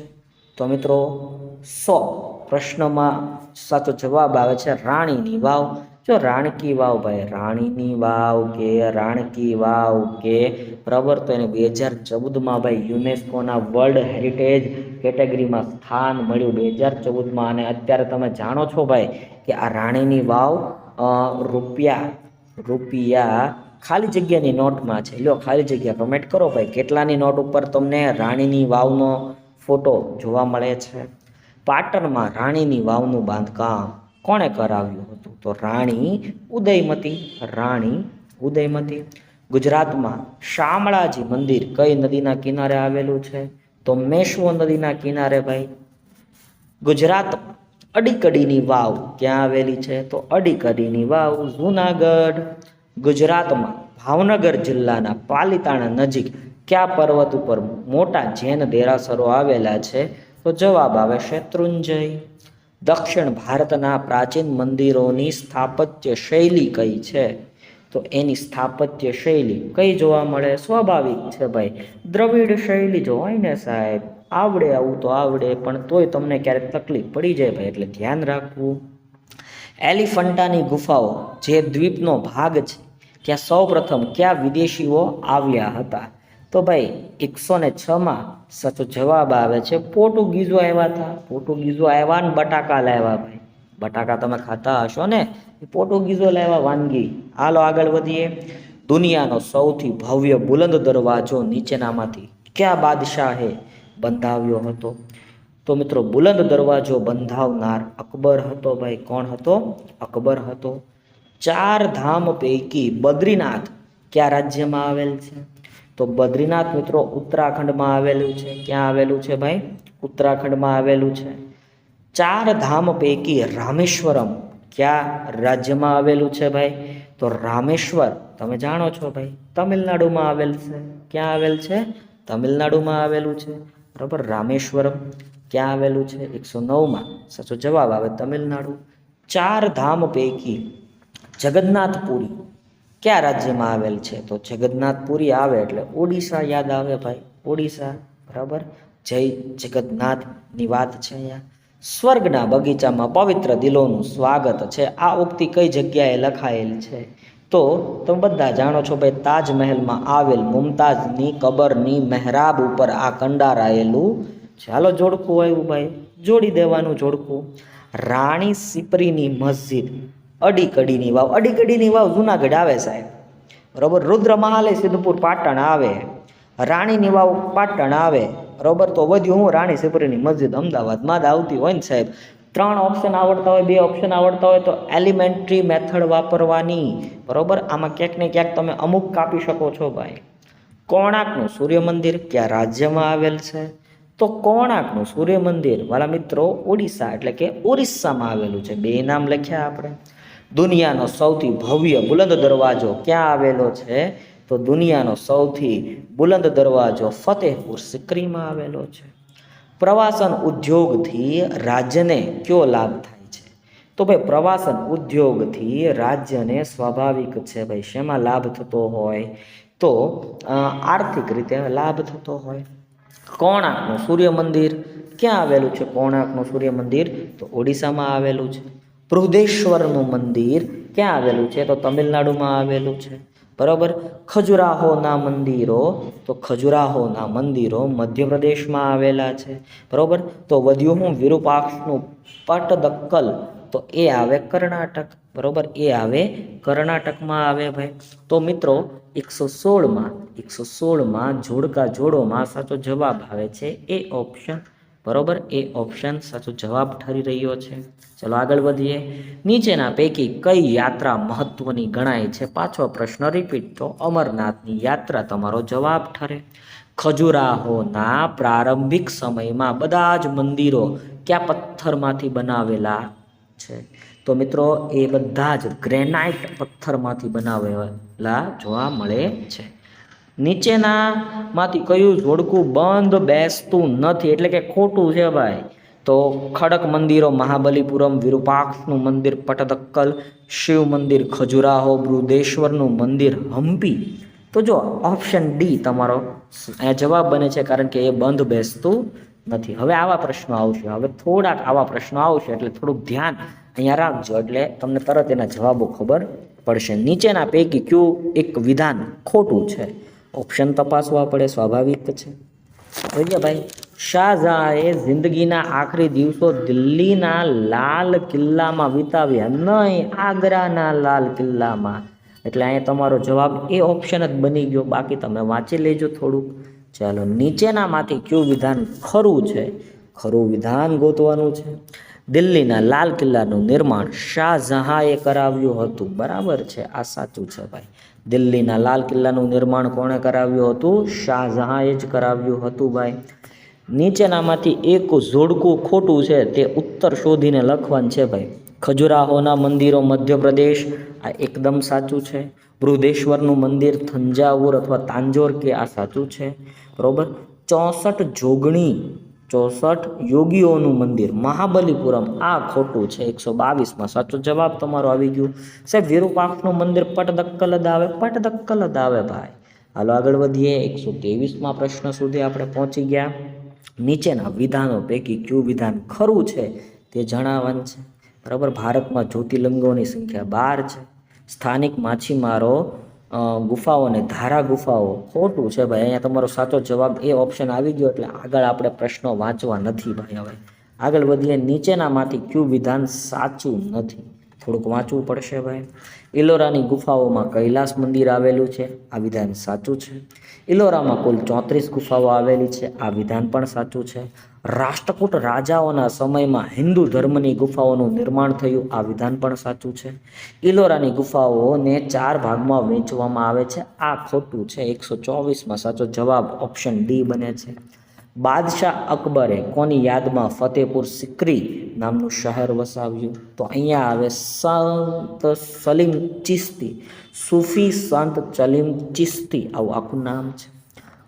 તો મિત્રો 100 પ્રશ્નમાં સાચો જવાબ આવે છે રાણીની વાવ. જો રાણકી વાવ ભાઈ, રાણીની વાવ કે રાણકી વાવ કે બરાબર, તો એને 2014માં ભાઈ યુનેસ્કોના વર્લ્ડ હેરિટેજ કેટેગરીમાં સ્થાન મળ્યું 2014માં. અને અત્યારે તમે જાણો છો ભાઈ કે આ રાણીની વાવ રૂપિયા ખાલી જગ્યાની નોટમાં છે. લ્યો ખાલી જગ્યા કમેન્ટ કરો ભાઈ, કેટલાની નોટ ઉપર તમને રાણીની વાવનો ફોટો જોવા મળે છે? પાટણમાં રાણીની વાવનું બાંધકામ કોણે કરાવ્યું હતું? તો રાણી ઉદયમતી. રાણી ઉદયમતી. ગુજરાતમાં શામળાજી મંદિર કઈ નદીના કિનારે આવેલું છે? તો મેશ્વો નદીના કિનારે ભાઈ. ગુજરાતમાં અડીકડીની વાવ ક્યાં આવેલી છે? તો અડીકડીની વાવ જૂનાગઢ. ગુજરાતમાં ભાવનગર જિલ્લાના પાલીતાણા નજીક કયા પર્વત ઉપર મોટા જૈન દેરાસરો આવેલા છે? તો જવાબ આવે શેત્રુંજય. દક્ષિણ ભારતના પ્રાચીન મંદિરોની સ્થાપત્ય શૈલી કઈ છે? તો તો એની સ્થાપત્ય શૈલી કઈ જોવા મળે? સ્વાભાવિક છે ભાઈ, દ્રવિડ શૈલી જો હોય ને સાહેબ, આવડે આવું તો આવડે, પણ તોય તમને ક્યારેક તકલીફ પડી જાય ભાઈ, એટલે ધ્યાન રાખવું. એલિફન્ટાની ગુફાઓ જે દ્વીપનો ભાગ છે, ત્યાં સૌપ્રથમ કયા વિદેશીઓ આવ્યા હતા? તો ભાઈ 106માં સાચો જવાબ આવે છે પોર્ટુગીઝો આવ્યા હતા. પોર્ટુગીઝો આવ્યા ને બટાકા લાવ્યા ભાઈ. બટાકા તમે ખાતા હશો ને, એ પોર્ટુગીઝો લાવ્યા વાનગી. હાલો આગળ વધીએ. દુનિયાનો સૌથી ભવ્ય બુલંદ દરવાજો નીચેનામાંથી કયા બાદશાહે બંધાવ્યો હતો? તો મિત્રો બુલંદ દરવાજો બંધાવનાર અકબર હતો ભાઈ. કોણ હતો? અકબર હતો. 4 ધામ પૈકી બદ્રીનાથ કયા રાજ્યમાં આવેલ છે? તો બદ્રીનાથ મિત્રો ઉત્તરાખંડમાં આવેલું છે. ક્યાં આવેલું છે ભાઈ? ઉત્તરાખંડમાં આવેલું છે. 4 ધામ પૈકી રામેશ્વરમ કયા રાજ્યમાં આવેલું છે ભાઈ? તો રામેશ્વર તમે જાણો છો ભાઈ, તમિલનાડુમાં આવેલ છે. ક્યાં આવેલ છે? તમિલનાડુમાં આવેલું છે. બરાબર. રામેશ્વરમ ક્યાં આવેલું છે? 109માં સાચો જવાબ આવે તમિલનાડુ. 4 ધામ પૈકી જગન્નાથપુરી કયા રાજ્યમાં આવેલ છે? તો જગન્નાથપુરી આવે એટલે ઓડિશા યાદ આવે ભાઈ. ઓડિશા. બરાબર. જય જગન્નાથની વાત છે અહીંયા. સ્વર્ગના બગીચામાં પવિત્ર દિલોનું સ્વાગત છે, આ ઉક્તિ કઈ જગ્યાએ લખાયેલ છે? તો તમે બધા જાણો છો ભાઈ, તાજમહેલમાં આવેલ મુમતાઝની કબરની મહેરાબ ઉપર આ કંડારાયેલું છે. હાલો જોડકું આવ્યું ભાઈ, જોડી દેવાનું જોડકું. રાણી સિપરીની મસ્જિદ, અડીકડીની વાવ. અડીકડીની વાવ જુનાગઢ આવે સાહેબ. બરોબર. રુદ્ર મહાલે સિદ્ધપુર પાટણ આવે. રાણીની વાવ પાટણ આવે. બરોબર. તો વધ્યું હું રાણી સિપરીની મસ્જિદ અમદાવાદમાં જ આવતી હોય ને સાહેબ. 3 ઓપ્શન આવડતા હોય, 2 ઓપ્શન આવડતા હોય તો એલિમેન્ટરી મેથડ વાપરવાની. બરોબર. આમાં ક્યાંક ને ક્યાંક તમે અમુક કાપી શકો છો ભાઈ. કોણાર્કનું સૂર્ય મંદિર કયા રાજ્યમાં આવેલ છે? તો કોણાર્કનું સૂર્ય મંદિર વાલા મિત્રો ઓડિશા એટલે કે ઓરિસ્સામાં આવેલું છે. 2 નામ લખ્યા આપણે. દુનિયાનો સૌથી ભવ્ય બુલંદ દરવાજો ક્યાં આવેલો છે? તો દુનિયાનો સૌથી બુલંદ દરવાજો ફતેહપુર સિકરીમાં આવેલો છે. પ્રવાસન ઉદ્યોગથી રાજ્યને કયો લાભ થાય છે? તો ભાઈ પ્રવાસન ઉદ્યોગથી રાજ્યને સ્વાભાવિક છે ભાઈ શેમાં લાભ થતો હોય? તો આર્થિક રીતે લાભ થતો હોય. કોણાર્કનું સૂર્ય મંદિર ક્યાં આવેલું છે? કોણાર્કનું સૂર્ય મંદિર તો ઓડિશામાં આવેલું છે. બૃહદેશ્વરનું મંદિર ક્યાં આવેલું છે? તો તમિલનાડુમાં આવેલું છે. બરાબર. ખજુરાહોના મંદિરો, તો ખજુરાહોના મંદિરો મધ્યપ્રદેશમાં આવેલા છે. બરાબર. તો વધ્યું હું વિરૂપાક્ષનું પટદક્કલ, તો એ આવે કર્ણાટક. બરાબર. એ આવે કર્ણાટકમાં આવે ભાઈ. તો મિત્રો 116માં જોડકા જોડોમાં સાચો જવાબ આવે છે એ ઓપ્શન. બરાબર. એ ઓપ્શન સાચો જવાબ ઠરી રહ્યો છે. ચલો આગળ વધીએ. નીચેના પૈકી કઈ યાત્રા મહત્વની ગણાય છે? પાછો પ્રશ્ન રિપીટ. તો અમરનાથની યાત્રા તમારો જવાબ ઠરે. ખજુરાહોના પ્રારંભિક સમયમાં બધા જ મંદિરો કયા પથ્થરમાંથી બનાવેલા છે? તો મિત્રો એ બધા જ ગ્રેનાઇટ પથ્થરમાંથી બનાવેલા જોવા મળે છે. નીચેનામાંથી કયું જોડકું બંધ બેસતું નથી એટલે કે ખોટું છે ભાઈ? તો ખડક મંદિરો મહાબલીપુરમ, વિરૂપાક્ષનું મંદિર પટદક્કલ, શિવ મંદિર ખજુરાહો, બૃહદેશ્વરનું મંદિર હમ્પી. તો જો ઓપ્શન ડી તમારો જવાબ બને છે, કારણ કે એ બંધ બેસતું નથી. હવે આવા પ્રશ્નો આવશે, હવે થોડાક આવા પ્રશ્નો આવશે એટલે થોડુંક ધ્યાન અહીંયા રાખજો, એટલે તમને તરત એના જવાબો ખબર પડશે. નીચેના પૈકી કયું એક વિધાન ખોટું છે? ઓપ્શન તપાસવા પડે, સ્વાભાવિક છે. જોઈએ ભાઈ. શાહજહાએ જિંદગીના આખરી દિવસો દિલ્હીના લાલ કિલ્લામાં વિતાવ્યા, નહીં આગ્રાના લાલ કિલ્લામાં. એટલે અહીંયા તમારો જવાબ એ ઓપ્શન જ બની ગયો. બાકી તમે વાંચી લેજો થોડુંક. ચાલો, નીચેનામાંથી કયું વિધાન ખરું છે? ખરું વિધાન ગોતવાનું છે. દિલ્હીના લાલ કિલ્લાનું નિર્માણ શાહજહાએ કરાવ્યું હતું. બરાબર છે, આ સાચું છે ભાઈ. દિલ્હીના લાલ કિલ્લાનું નિર્માણ કોણે કરાવ્યું હતું? શાહજહાએ જ કરાવ્યું હતું ભાઈ. નીચેનામાંથી એક જોડકું ખોટું છે, તે ઉત્તર શોધીને લખવાનું છે ભાઈ. ખજુરાહોના મંદિરો મધ્યપ્રદેશ, આ એકદમ સાચું છે. બૃહદેશ્વરનું મંદિર થંજાવુર અથવા તાંજોર, કે આ સાચું છે. બરાબર. 64 જોગણી 64 યોગીઓનું મંદિર મહાબલીપુરમ, આ ખોટું છે. 122માં સાચો જવાબ તમારો આવી ગયું. સાહેબ વિરૂપાક્ષનું મંદિર પટદક્કલ જ આવે, પટદક્કલ જ આવે ભાઈ. હાલો આગળ વધીએ. 123માં પ્રશ્ન સુધી આપણે પહોંચી ગયા. નીચેના વિધાનો પૈકી કયું વિધાન ખરું છે તે જણાવવાનું છે. બરાબર. ભારતમાં જ્યોતિર્લિંગોની સંખ્યા 12 છે. સ્થાનિક માછીમારો ગુફાઓને ધારા ગુફાઓ, ખોટું છે ભાઈ. અહીંયા તમારો સાચો જવાબ એ ઓપ્શન આવી ગયો, એટલે આગળ આપણે પ્રશ્નો વાંચવા નથી ભાઈ. હવે આગળ વધીએ. નીચેનામાંથી કયું વિધાન સાચું નથી? થોડુંક વાંચવું પડશે ભાઈ. ઇલોરાની ગુફાઓમાં કૈલાસ મંદિર આવેલું છે, આ વિધાન સાચું છે. ઇલોરામાં કુલ 34 ગુફાઓ આવેલી છે, આ વિધાન પણ સાચું છે. રાષ્ટ્રકૂટ રાજાઓના સમયમાં હિન્દુ ધર્મની ગુફાઓનું નિર્માણ થયું, આ વિધાન પણ સાચું છે. ઇલોરાની ગુફાઓને 4 ભાગમાં વહેંચવામાં આવે છે, આ ખોટું છે. 124માં સાચો જવાબ ઓપ્શન ડી બને છે. બાદશાહ અકબરે કોની યાદમાં ફતેહપુર સિકરી નામનું શહેર વસાવ્યું? તો અહીંયા આવે સંત સલીમ ચિશ્તી, સૂફી સંત સલીમ ચિશ્તી, આવું આખું નામ છે.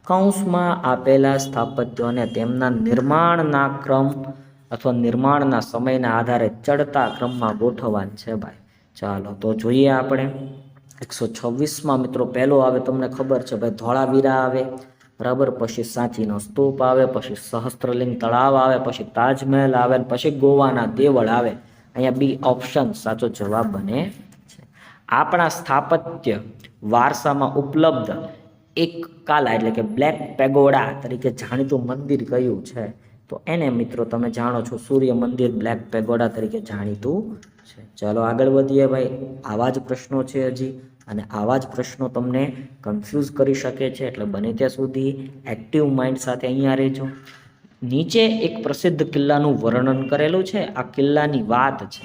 કૌંસમાં આપેલા સ્થાપત્યોને તેમના નિર્માણના ક્રમ અથવા નિર્માણના સમયના આધારે ચડતા ક્રમમાં ગોઠવવાનું છે ભાઈ. ચાલો તો જોઈએ આપણે. 126માં મિત્રો પહેલો આવે, તમને ખબર છે ભાઈ, ધોળાવીરા આવે, બરાબર. પછી સાંચીનો સ્તૂપ આવે, પછી સહસ્ત્રલિંગ તળાવ આવે, પછી તાજમહેલ આવે, પછી ગોવાના દેવળ આવે. અહીંયા બી ઓપ્શન સાચો જવાબ બને છે. આપણા સ્થાપત્ય વારસામાં ઉપલબ્ધ એક કાલા એટલે કે બ્લેક પેગોડા તરીકે જાણીતું મંદિર કયું છે? તો એને મિત્રો તમે જાણો છો, સૂર્ય મંદિર બ્લેક પેગોડા તરીકે જાણીતું છે. ચાલો આગળ વધીએ ભાઈ. આવા જ પ્રશ્નો છે હજી, અને આવા જ પ્રશ્નો તમને કન્ફ્યુઝ કરી શકે છે, એટલે બને ત્યાં સુધી એક્ટિવ માઇન્ડ સાથે અહીંયા રહેજો. નીચે એક પ્રસિદ્ધ કિલ્લાનું વર્ણન કરેલું છે. આ કિલ્લાની વાત છે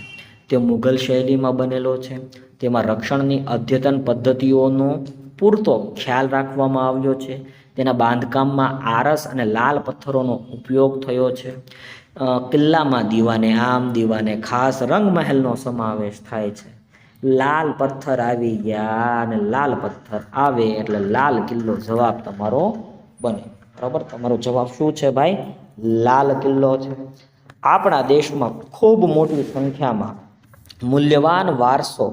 તે મુઘલ શૈલીમાં બનેલો છે. તેમાં રક્ષણની અદ્યતન પદ્ધતિઓનો પૂરતો ખ્યાલ રાખવામાં આવ્યો છે. તેના બાંધકામમાં આરસ અને લાલ પથ્થરોનો ઉપયોગ થયો છે. કિલ્લામાં દીવાને આમ, દીવાને ખાસ રંગમહેલનો સમાવેશ થાય છે. લાલ પથ્થર આવી ગયા, અને લાલ પથ્થર આવે એટલે લાલ કિલ્લો જવાબ તમારો બને. બરાબર. તમારો જવાબ શું છે ભાઈ? લાલ કિલ્લો છે. આપણા દેશમાં ખૂબ મોટી સંખ્યામાં મૂલ્યવાન વારસો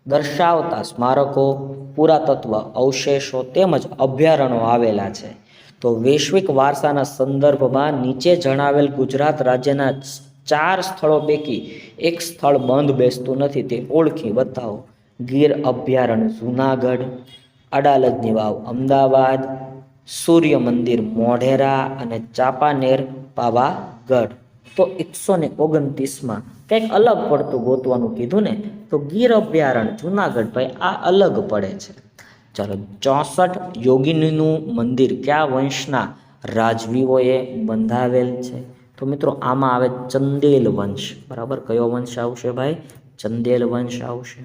દર્શાવતા સ્મારકો, પુરાતત્વ અવશેષો તેમજ અભયારણ્યો આવેલા છે. તો વૈશ્વિક વારસાના સંદર્ભમાં નીચે જણાવેલ ગુજરાત રાજ્યના 4 સ્થળો પૈકી એક સ્થળ બંધ બેસતું નથી, તે ઓળખી બતાવો. ગીર અભયારણ્ય જૂનાગઢ, અડાલજની વાવ અમદાવાદ, સૂર્ય મંદિર મોઢેરા અને ચાંપાનેર પાવાગઢ. તો 129માં કંઈક અલગ પડતું ગોતવાનું કીધું ને, તો ગીર અભયારણ્ય જૂનાગઢ ભાઈ આ અલગ પડે છે. ચાલો. 64 યોગિનીનું મંદિર કયા વંશના રાજવીઓએ બંધાવેલ છે? તો મિત્રો આમાં આવે ચંદેલ વંશ. બરાબર. કયો વંશ આવશે ભાઈ? ચંદેલ વંશ આવશે.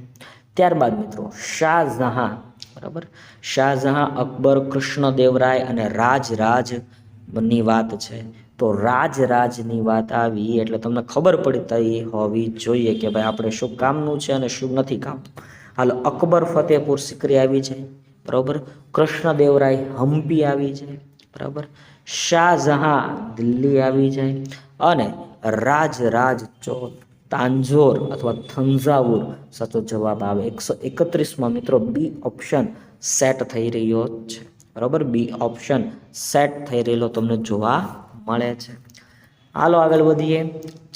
ત્યારબાદ મિત્રો શાહજહાં, બરાબર. શાહજહાં, અકબર, કૃષ્ણદેવરાય અને રાજરાજની વાત છે. તો રાજરાજની વાત આવી એટલે તમને ખબર પડતી હોવી જોઈએ કે ભાઈ આપણે શું કામનું છે અને શું નથી કામનું. હાલો. અકબર ફતેહપુર સિકરી આવી જાય, બરાબર. કૃષ્ણદેવરાય હમ્પી આવી જાય, બરાબર. શાહજહાં દિલ્હી આવી જાય, અને રાજરાજ તાંજોર અથવા થંજાવુર સાચો જવાબ આવે. 131માં મિત્રો બી ઓપ્શન સેટ થઈ રહ્યો છે, બરાબર. બી ઓપ્શન સેટ થઈ રહેલો તમને જોવા મળે છે. હાલો આગળ વધીએ.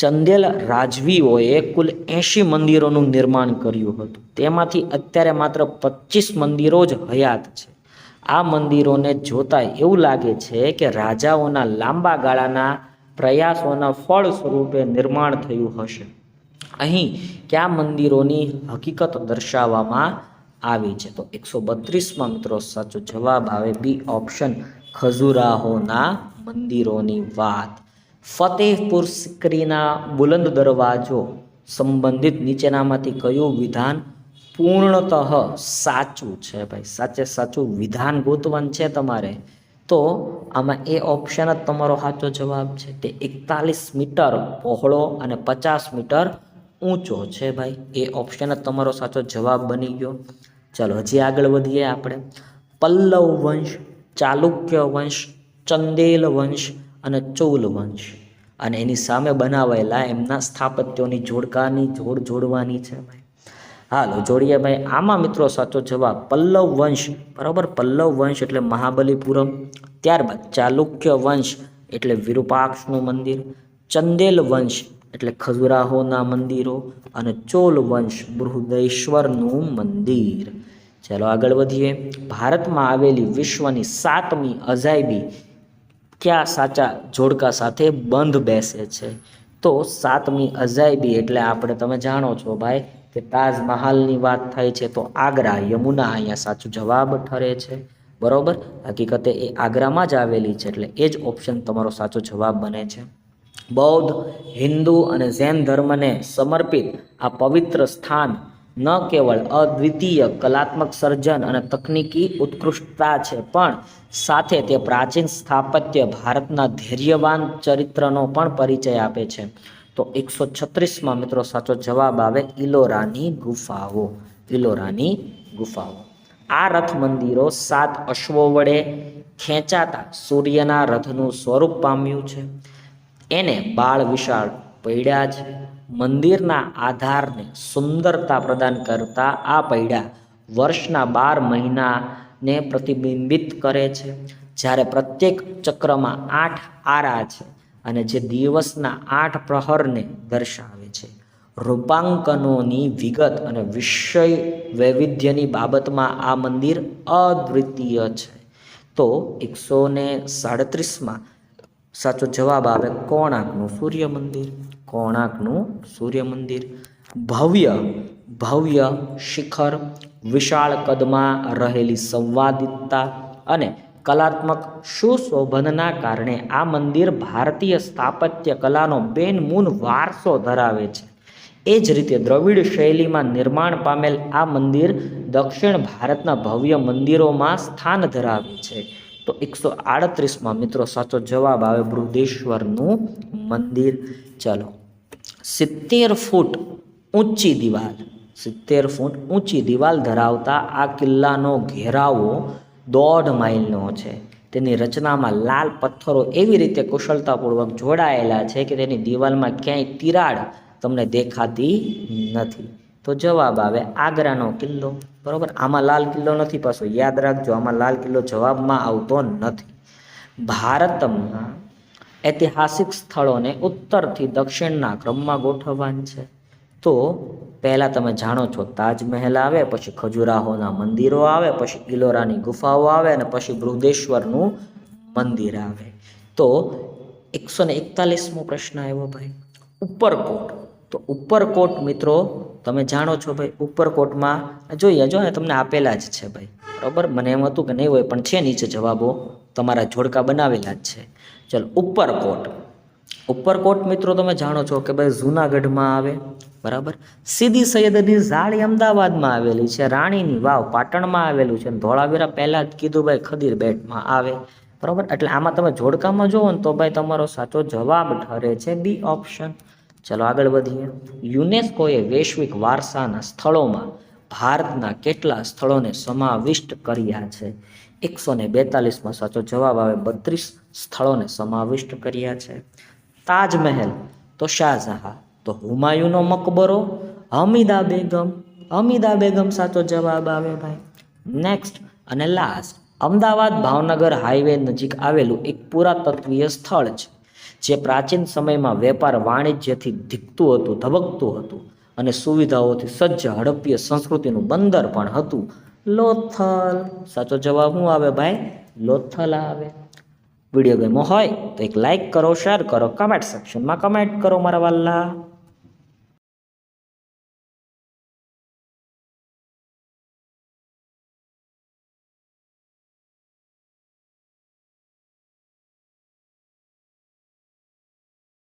ચંદેલ રાજવીઓએ કુલ 80 મંદિરોનું નિર્માણ કર્યું હતું. તેમાંથી અત્યારે માત્ર 25 મંદિરો જ હયાત છે. આ મંદિરોને જોતા એવું લાગે છે કે રાજાઓના લાંબા ગાળાના પ્રયાસોના ફળ સ્વરૂપે નિર્માણ થયું હશે. અહીં કયા મંદિરોની હકીકત દર્શાવવામાં આવી છે? તો 132માં મિત્રો સાચો જવાબ આવે બી ઓપ્શન, ખજુરાહોના મંદિરોની વાત. ફતેહપુર સિકરીના બુલંદ દરવાજો સંબંધિત નીચેનામાંથી કયું વિધાન પૂર્ણતઃ સાચું છે ભાઈ? સાચું વિધાન ગોતવાનું છે તમારે. તો આમાં એ ઓપ્શન જ તમારો સાચો જવાબ છે. તે 41 મીટર પહોળો અને 50 મીટર ઊંચો છે ભાઈ. એ ઓપ્શન જ તમારો સાચો જવાબ બની ગયો. ચાલો હજી આગળ વધીએ આપણે. પલ્લવ વંશ, ચાલુક્ય વંશ, ચંદેલ વંશ અને ચૌલ વંશ. અને એની સામે બનાવેલા એમના સ્થાપત્યોની જોડકાની જોડવાની છે ભાઈ. હાલો જોડીએ ભાઈ. આમાં મિત્રો સાચો જવાબ પલ્લવ વંશ. બરાબર, પલ્લવ વંશ એટલે મહાબલીપુરમ. ત્યારબાદ ચાલુક્ય વંશ એટલે વિરૂપાક્ષનું મંદિર. ચંદેલ વંશ એટલે ખજુરાહોના મંદિરો. અને ચોલ વંશ બૃહદેશ્વરનું મંદિર. ચાલો આગળ વધીએ. ભારતમાં આવેલી વિશ્વની 7મી અજાયબી કયા સાચા જોડકા સાથે બંધ બેસે છે? તો 7મી અજાયબી એટલે આપણે તમે જાણો છો ભાઈ કે તાજમહાલની વાત થાય છે તો આગ્રા, યમુના અહીંયા સાચો જવાબ ઠરે છે. બરોબર, હકીકતે એ આગ્રામાં જ આવેલી છે એટલે એ જ ઓપ્શન તમારો સાચો જવાબ બને છે. બૌદ્ધ, હિન્દુ અને જૈન ધર્મને સમર્પિત આ પવિત્ર સ્થાન ન કેવળ અદ્વિતીય કલાત્મક સર્જન અને તકનીકી ઉત્કૃષ્ટતા છે, પણ સાથે તે પ્રાચીન સ્થાપત્ય, ભારતના ધૈર્યવાન ચરિત્રનો પણ પરિચય આપે છે. તો 136માં મિત્રો સાચો જવાબ આવે ઇલોરાની ગુફાઓ. ઇલોરાની ગુફાઓ. આ રથ મંદિરો 7 અશ્વો વડે ખેંચાતા સૂર્યના રથનું સ્વરૂપ પામ્યું છે. એને બાળ વિશાળ પૈડા છે. મંદિરના આધારને સુંદરતા પ્રદાન કરતા આ પૈડા વર્ષના 12 મહિનાને પ્રતિબિંબિત કરે છે. જ્યારે પ્રત્યેક ચક્રમાં 8 આરા છે અને જે દિવસના 8 પ્રહરને દર્શાવે છે. રૂપાંકનોની વિગત અને વિષય વૈવિધ્યની બાબતમાં આ મંદિર અદ્વિતીય છે. તો 137માં સાચો જવાબ આવે કોણાર્કનું સૂર્ય મંદિર. કોણાર્કનું સૂર્ય મંદિર. ભવ્ય શિખર, વિશાળ કદમાં રહેલી સંવાદિતતા અને કલાત્મક સુશોભનના કારણે આ મંદિર ભારતીય સ્થાપત્ય કલાનો બેનમૂન વારસો ધરાવે છે. એ જ રીતે દ્રવિડ શૈલીમાં નિર્માણ પામેલ આ મંદિર દક્ષિણ ભારતના ભવ્ય મંદિરોમાં સ્થાન ધરાવે છે. તો 138માં મિત્રો સાચો જવાબ આવે બૃહદેશ્વરનું મંદિર. ચાલો 70 ફૂટ ઊંચી દિવાલ 70 ફૂટ ઊંચી દિવાલ ધરાવતા આ કિલ્લાનો ઘેરાવો 1.5 માઇલનો છે. તેની રચનામાં લાલ પથ્થરો એવી રીતે કુશળતાપૂર્વક જોડાયેલા છે કે તેની દિવાલમાં ક્યાંય તિરાડ તમને દેખાતી નથી. તો જવાબ આવે આગ્રાનો કિલ્લો. બરાબર, આમાં લાલ કિલ્લો નથી, પાછો યાદ રાખજો, આમાં લાલ કિલ્લો જવાબમાં આવતો નથી. ભારતમાં ઐતિહાસિક સ્થળોને ઉત્તરથી દક્ષિણના ક્રમમાં ગોઠવવાનું છે. તો પહેલાં તમે જાણો છો તાજમહેલ આવે, પછી ખજુરાહોના મંદિરો આવે, પછી ઇલોરાની ગુફાઓ આવે અને પછી બૃહદેશ્વરનું મંદિર આવે. તો 141મો પ્રશ્ન આવ્યો ભાઈ, ઉપરકોટ. તો ઉપરકોટ મિત્રો તમે જાણો છો ભાઈ, ઉપરકોટમાં જોઈએ જો તમને આપેલા જ છે ભાઈ. બરાબર, મને એમ હતું કે નહીં હોય પણ છે નીચે જવાબો તમારા જોડકા બનાવેલા જ છે. ચલો ઉપરકોટ. ઉપરકોટ મિત્રો તમે જાણો છો કે ભાઈ જૂનાગઢમાં આવે. બરાબર, સીદી સૈયદની જાળી અમદાવાદમાં આવેલી છે. રાણીની વાવ પાટણમાં આવેલું છે. ધોળાવીરા પહેલાં જ કીધું ભાઈ ખદીર બેટમાં આવે. બરાબર, એટલે આમાં તમે જોડકામાં જુઓ ને તો ભાઈ તમારો સાચો જવાબ ઠરે છે બી ઓપ્શન. ચલો આગળ વધીએ. યુનેસ્કોએ વૈશ્વિક વારસાના સ્થળોમાં ભારતના કેટલા સ્થળોને સમાવિષ્ટ કર્યા છે? 142માં સાચો જવાબ આવે 32 સ્થળોને સમાવિષ્ટ કર્યા છે. તાજમહેલ તો શાહજહાં. તો હુમાયુનો મકબરો હમીદા બેગમ. હમીદા બેગમ સાચો જવાબ આવે ભાઈ. નેક્સ્ટ અને લાસ્ટ, અમદાવાદ ભાવનગર હાઈવે નજીક આવેલું એક પુરાતત્વીય સ્થળ છે જે પ્રાચીન સમયમાં વેપાર વાણિજ્યથી ધીકતું હતું, ધબકતું હતું અને સુવિધાઓથી સજ્જ હડપ્પીય સંસ્કૃતિનું બંદર પણ હતું. લોથલ. સાચો જવાબ શું આવે ભાઈ? લોથલ આવે. વિડીયો ગમ્યો હોય તો એક લાઈક કરો, શેર કરો, કમેન્ટ સેક્શનમાં કમેન્ટ કરો મારા વાલા.